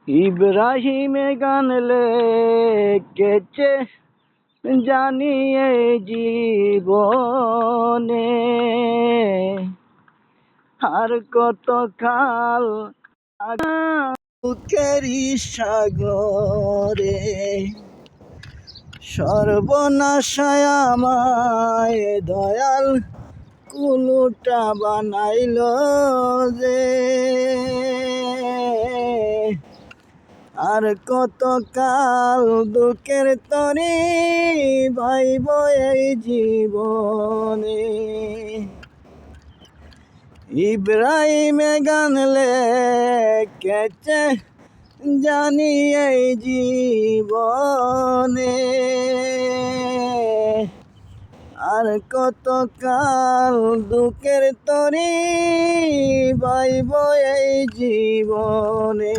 ইব্রাহিমে গান লেগেছে জানি এই জীবনে, আর কত কাল বুকেরই সাগরে সর্বনাশায় আমায় দয়াল কুলুটা বানাইল যে, আর কত কাল দুঃখের তরি ভাইব এই জীবনে। ইব্রাহিমে গান লেগেছে জানি এই জীবনে, আর কত কাল দুঃখের তরি ভাইব এই জীবনে।